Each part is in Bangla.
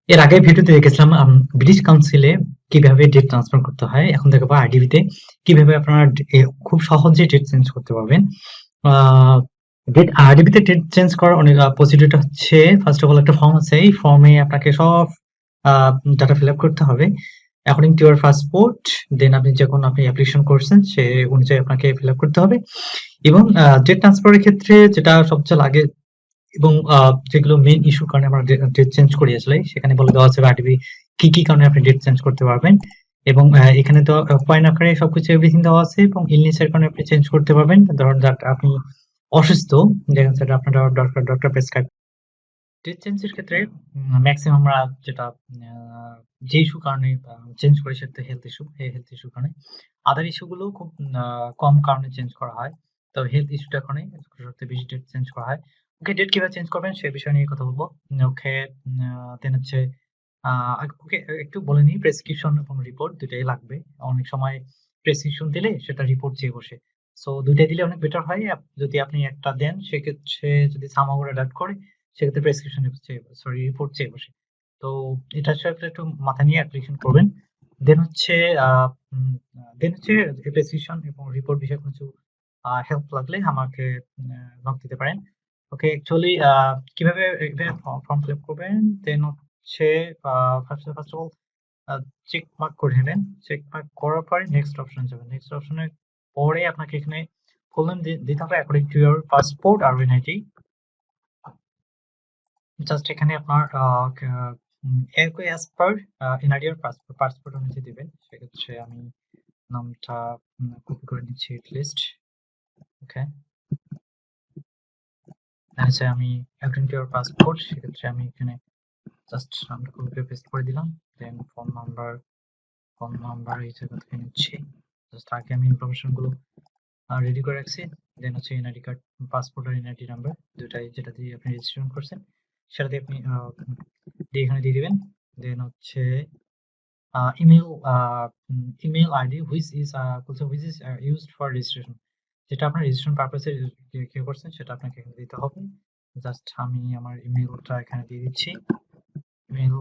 এর আগের ভিডিওতে দেখেছিলাম ব্রিটিশ কাউন্সিলে কিভাবে ডেট ট্রান্সফার করতে হয়। এখন দেখাবো আরডিবিতে কিভাবে আপনারা খুব সহজে ডেট চেঞ্জ করতে পারবেন। ডেট আরডিবিতে ডেট চেঞ্জ করার অনেক প্রসিডিউরটা হচ্ছে, ফার্স্ট অফ অল একটা ফর্ম আছে। এই ফর্মে আপনাকে সব ডাটা ফিল আপ করতে হবে অ্যাকর্ডিং টু ইউর পাসপোর্ট। দেন আপনি যখন আপনি অ্যাপ্লিকেশন করছেন সে অনুযায়ী আপনাকে ফিল আপ করতে হবে। এবং ডেট ট্রান্সফারের ক্ষেত্রে যেটা সবচেয়ে লাগে এবং যেগুলো মেইন ইস্যুর কারণে আমরা ডেট চেঞ্জ করি আসলে, সেখানে বলে দেওয়া আছে আরটিবি কি কারণে আপনি ডেট চেঞ্জ করতে পারবেন। এবং এখানে তো পয়েন্ট আকারে সবকিছু এভরিথিং দেওয়া আছে এবং ইলনেস এর কারণে আপনি চেঞ্জ করতে পারবেন। ধরুন that আপনি অসুস্থ, যেখানে সেটা আপনার ডক্টর প্রেসক্রাইব। ডেট চেঞ্জ এর ক্ষেত্রে ম্যাক্সিমাম আমরা যেটা যে ইস্যু কারণে চেঞ্জ করি সেটা হেলথ ইস্যু। এই হেলথ ইস্যুর কারণে। আদার ইস্যু গুলো খুব কম কারণে চেঞ্জ করা হয়। তো হেলথ ইস্যুটার কারণে সবচেয়ে বেশি ডেট চেঞ্জ করা হয়। ওকে, ডেট কিভাবে চেঞ্জ করবেন সে বিষয় নিয়ে কথা বলবো। ওকে, দেন হচ্ছে ওকে, একটু বলে নিই, প্রেসক্রিপশন এবং রিপোর্ট দুটাই লাগবে। অনেক সময় প্রেসক্রিপশন দিলে সেটা রিপোর্ট চেয়ে বসে। সো দুইটাই দিলে অনেক বেটার হয়। যদি আপনি একটা দেন সেক্ষেত্রে যদি সামহাউ অ্যাডাপ্ট করে সেক্ষেত্রে প্রেসক্রিপশন সরি রিপোর্ট চেয়ে বসে। তো এটা আসলে একটু মাথা নিয়ে অ্যাপ্লিকেশন করবেন। দেন হচ্ছে প্রেসক্রিপশন এবং রিপোর্ট বিষয়ে কিছু হেল্প লাগলে আমাকে নক দিতে পারেন। ওকে, অ্যাকচুয়ালি কিভাবে ফর্ম ফিল আপ করবেন, দেন হচ্ছে first of all check mark করে নেবেন। চেক মার্ক করার পরে নেক্সট অপশনে যাবেন। নেক্সট অপশনে পরে আপনাকে এখানে ফুল নেম দিতে হবে অ্যাকর্ডিং টু ইউর পাসপোর্ট আর এনআইডি। জাস্ট এখানে আপনার অ্যাজ পার এনআইডি আর পাসপোর্ট অনুযায়ী দিবেন। সেক্ষেত্রে আমি নামটা কপি করে নিচ্ছি লিস্ট। ওকে, আচ্ছা, আমি অ্যাকর্ডিং টু ইউর পাসপোর্ট সেক্ষেত্রে আমি এখানে জাস্ট নামটা কপি করে পেস্ট করে দিলাম। দেন ফোন নাম্বার এই জায়গা থেকে নিচ্ছি। জাস্ট আগে আমি ইনফরমেশন গুলো রেডি করে রাখছি। দেন হচ্ছে এনআইডি কার্ড, পাসপোর্ট আর এনআইডি নাম্বার দুটাই যেটা দিয়ে আপনি রেজিস্ট্রেশন করছেন সেটা দিয়ে আপনি এখানে দিয়ে দিবেন। দেন হচ্ছে email ID which is used for registration, যেটা আপনার রেজিস্ট্রেশন পারপাসে কি করছেন সেটা আপনাকে এখানে দিতে হবে। জাস্ট আমি আমার ইমেলটা এখানে দিয়ে দিচ্ছি। ইমেল,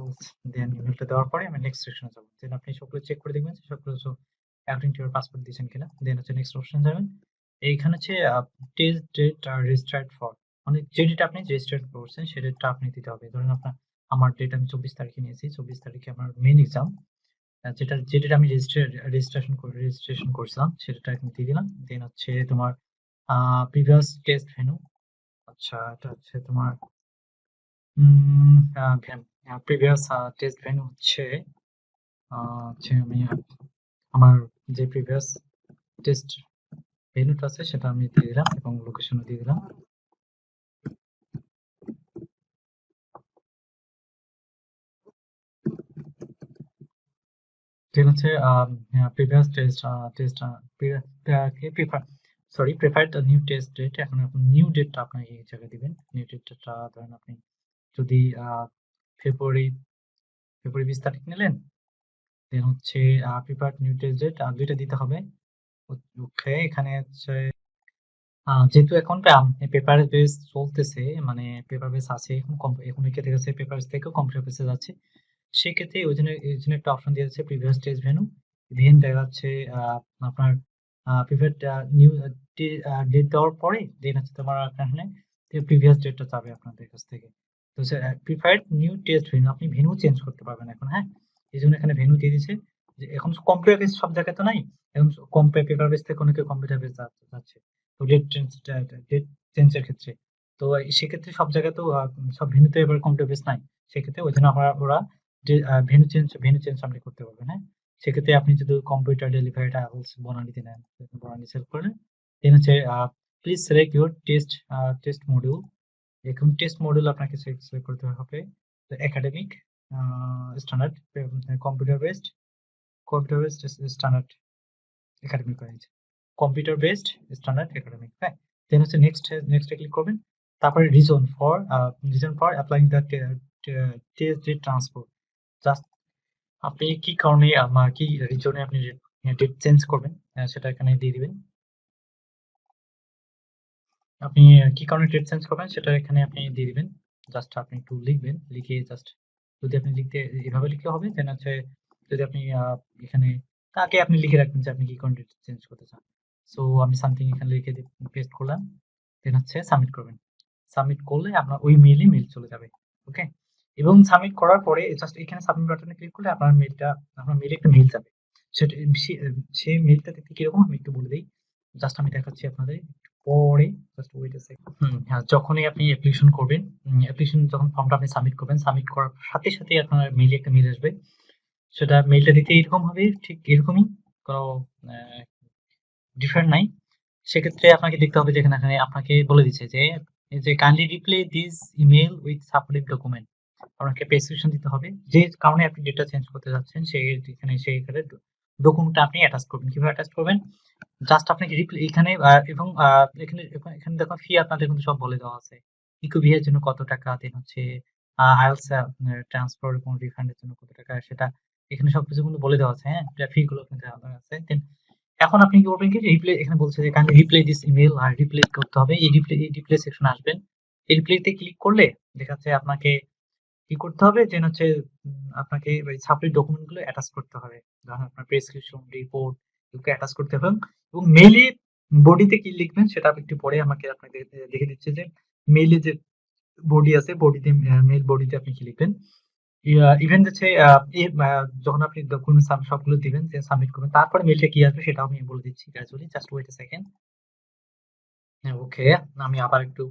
দেন ইমেলটা দেওয়ার পরে আমি নেক্সট সেকশনে যাব। দেন আপনি সবগুলো চেক করে দেখবেন যে সবগুলো অ্যাকর্ডিং টু ইউর পাসপোর্ট দিয়েছেন কিনা। দেন হচ্ছে নেক্সট অপশন যাবেন। এইখানে হচ্ছে টেস্ট ডেট আর রেজিস্টার্ড ফর, মানে যে ডেট আপনি রেজিস্টার্ড করছেন সেই ডেটটা আপনি দিতে হবে। ধরুন আমার ডেট আমি 24 তারিখে নিয়েছি। 24 তারিখে আমার মেইন এক্সাম, যে ডেট আমি রেজিস্ট্রেশন করছিলাম সেটা এখানে দিয়ে দিলাম। দেন হচ্ছে তোমার প্রিভিয়াস টেস্ট ভেন্যু। আচ্ছা, এটা হচ্ছে তোমার প্রিভিয়াস টেস্ট ভেন্যু হচ্ছে আমি আমার যে প্রিভিয়াস টেস্ট ভেন্যুটা আছে সেটা আমি দিয়ে দিলাম এবং লোকেশনও দিয়ে দিলাম। দেন হচ্ছে previous test preferred new test date. এখন আপনি নিউ ডেটটা আপনার এই জায়গায় দিবেন। নিউ ডেটটা ধরেন আপনি যদি ফেব্রুয়ারি 20 তারিখ নিলেন, দেন হচ্ছে প্রিফার্ড নিউ টেস্ট ডেট দুইটা দিতে হবে। ওকে, এখানে হচ্ছে যেহেতু এখন পেপার বেস চলতেছে, মানে পেপার বেস আছে এখন, এখন ক্ষেত্রে গেছে পেপার থেকেও কম্পিউটার বেসে যাচ্ছে। সেক্ষেত্রে ওই জন্য একটা অপশন দিয়ে যাচ্ছে প্রিভিয়াস টেস্ট ভেন্যু। দেন দেখা যাচ্ছে আপনার প্রিফার্ড নিউ ডেট দেওয়ার পরে দেন হচ্ছে তোমার এখানে প্রিভিয়াস ডেটটা চাবে আপনাদের কাছ থেকে। তো প্রিফার্ড নিউ টেস্ট ভেন্যু, আপনি ভেন্যু চেঞ্জ করতে পারবেন এখন। হ্যাঁ, এই জন্য এখানে ভেন্যু দিয়ে দিচ্ছে। যে এখন কম্পিউটার বেস সব জায়গায় তো নাই, এখন পেপার বেস থেকে অনেকে কম্পিউটার বেস যাচ্ছে। তো ডেট চেঞ্জের ক্ষেত্রে তো সেক্ষেত্রে সব জায়গায় তো সব ভেন্যুতে এবার কম্পিউটার বেস নাই। সেক্ষেত্রে ওই জন্য ওরা যে ভেন্যু চেঞ্জ আপনি করতে পারবেন। হ্যাঁ, সেক্ষেত্রে আপনি যদি কম্পিউটার ডেলিভারি ট্রাভেলস বনানীতে নেন, বনানী সিলেক্ট করলেন। দেন হচ্ছে please select your test module. এখন টেস্ট মডিউল আপনাকে সিলেক্ট করতে হবে academic standard, computer based standard academic হয়েছে, কম্পিউটার বেসড স্ট্যান্ডার্ড একাডেমিক। হ্যাঁ, দেন হচ্ছে নেক্সটে ক্লিক করবেন। তারপরে reason for applying the test date transfer. Just আপনি কি কারণে কি রিজনে আপনি ডেট চেঞ্জ করবেন সেটা এখানে দিয়ে দিবেন। আপনি কি কারণে ডেট চেঞ্জ করবেন সেটা এখানে আপনি দিয়ে দিবেন। জাস্ট আপনি একটু লিখবেন, লিখে জাস্ট যদি আপনি এভাবে লিখতে হবে, দেন হচ্ছে যদি আপনি এখানে তাকে আপনি লিখে রাখবেন যে আপনি কি কোন ডেট চেঞ্জ করতে চান। সো আমি সামথিং এখানে লিখে পেস্ট করলাম, দেন হচ্ছে সাবমিট করবেন। সাবমিট করলে আপনার ওই মেইল চলে যাবে। ওকে, এবং সাবমিট করার পরে জাস্ট এখানে সাবমিট বাটনে ক্লিক করলে আপনার মেইলে একটা মেইল যাবে। সেটা সে মেইলটা দেখতে কিরকম আমি একটু বলে দিই। জাস্ট আমি দেখাচ্ছি আপনাদের একটু পরে, জাস্ট ওয়েট আ সেকেন্ড। হ্যাঁ, যখনই আপনি অ্যাপ্লিকেশন করবেন, অ্যাপ্লিকেশন যখন ফর্মটা আপনি সাবমিট করবেন, সাবমিট করার সাথে সাথেই আপনার মেইলে একটা মেইল আসবে। সেটা মেইলটা দিতে এরকম হবে, ঠিক এরকমই, কোনো ডিফারেন্ট নাই। সেক্ষেত্রে আপনাকে দেখতে হবে যে এখানে আপনাকে বলে দিচ্ছে যে kindly reply this email with supportive document. আপনাকে প্রেসক্রিপশন দিতে হবে যে কারণে আপনি ডেটা চেঞ্জ করতে যাচ্ছেন, সেইখানে ডকুমেন্টটা আপনি অ্যাটাচ করবেন। কিভাবে অ্যাটাচ করবেন? জাস্ট আপনাকে রিপ্লাই এখানে এবং এখানে দেখুন ফি আপনাদের কিন্তু সব বলে দেওয়া আছে। ইকো এর জন্য কত টাকা, দেন হচ্ছে আইএলটিএস ট্রান্সফার এবং রিফান্ডের জন্য কত টাকা, সেটা এখানে সবকিছু কিন্তু বলে দেওয়া আছে। হ্যাঁ, ফি গুলো কিন্তু আপনার আছে। দেন এখন আপনি কি করবেন, কি রিপ্লাই এখানে বলছে যে কাইন্ডলি রিপ্লাই দিস ইমেইল, আর রিপ্লাই করতে হবে। এই রিপ্লাই সেকশনে আসবেন। এই রিপ্লাইতে ক্লিক করলে দেখাচ্ছে আপনাকে কি করতে হবে, যে হচ্ছে আপনাকে ওই সাপ্লি ডকুমেন্ট গুলো অ্যাটাচ করতে হবে। ধরেন আপনার প্রেসক্রিপশন, রিপোর্ট এগুলো অ্যাটাচ করতে হবে। এবং মেইলে বডিতে কি লিখবেন সেটা একটু পরে আমাকে আপনাকে দেখে দিচ্ছে যে মেইলে যে বডি আছে, বডিতে মেইল বডিতে আপনি কি লিখবেন। ইভেন হচ্ছে যখন আপনি ডকুমেন্ট সবগুলো দিবেন, যে সাবমিট করবেন, তারপরে মেইলটা কি আসবে সেটাও আমি বলে দিচ্ছি gradually. Just wait a second. হ্যাঁ, ওকে, আমি আবার একটু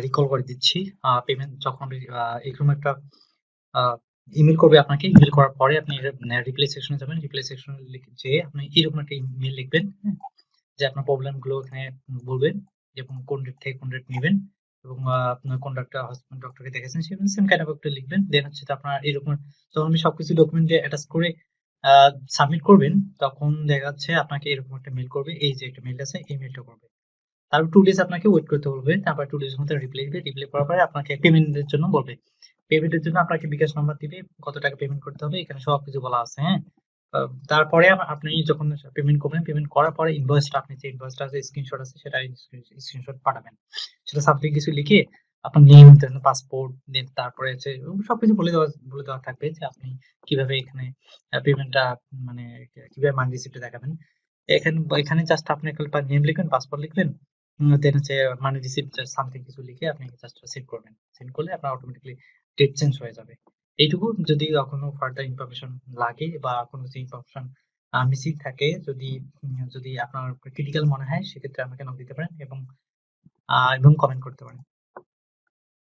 রিকল করে দিচ্ছি। পেমেন্ট যখন এরকম একটা ইমেল করবে আপনাকে, ইমেল করার পরে আপনি রিপ্লাই সেকশনে যাবেন। রিপ্লাই সেকশনে যেয়ে আপনি এরকম একটা ইমেল লিখবেন, হ্যাঁ, যে আপনার প্রবলেম গুলো এখানে বলবেন, এবং কোন ডেট থেকে কোন ডেট নেবেন, এবং আপনার কোন ডক্টরকে দেখেছেন সেম কাইন্ড অফ একটা লিখবেন। দেন হচ্ছে আপনার এরকম যখন আপনি সবকিছু ডকুমেন্ট দিয়ে অ্যাটাচ করে সাবমিট করবেন, তখন দেখা যাচ্ছে আপনাকে এরকম একটা মেল করবে। এই যে একটা মেল আছে, এই মেলটা করবে। তারপর 2 ডেজ আপনাকে ওয়েট করতে বলবে। তারপর 2 ডেজ এর মধ্যে রিপ্লাই দিবে। রিপ্লাই করার পরে আপনাকে পেমেন্টের জন্য বলবে। পেমেন্টের জন্য আপনাকে বিকাশ নাম্বার দিবে, কত টাকা পেমেন্ট করতে হবে, এখানে সবকিছু বলা আছে, হ্যাঁ? তারপরে আপনি যখন পেমেন্ট করবেন, পেমেন্ট করার পরে ইনভয়েসটা, আপনি যে ইনভয়েসটা আছে, স্ক্রিনশট আছে, সেটা স্ক্রিনশট পাঠাবেন। সেটা সামথিং কিছু লিখে আপনার নেম, দেন পাসপোর্ট, দেন তারপরে হচ্ছে সবকিছু বলে দেওয়া থাকবে যে আপনি কিভাবে এখানে পেমেন্টটা, মানে কিভাবে মানি রিসিপ্টটা দেখাবেন। এখানে জাস্ট আপনি একটা নেম লিখবেন, পাসপোর্ট লিখবেন, দেন হচ্ছে মানি রিসিপ্ট সামথিং কিছু লিখে আপনি জাস্ট সেন্ড করবেন। সেন্ড করলে আপনার অটোমেটিক্যালি ডেট চেঞ্জ হয়ে যাবে। এইটুকু। যদি কোনো ফার্দার ইনফরমেশন লাগে বা কোনো কিছু ইনফরমেশন মিসিং থাকে, যদি আপনার ক্রিটিক্যাল মনে হয়, সেক্ষেত্রে আমাকে নক দিতে পারেন, এবং কমেন্ট করতে পারেন।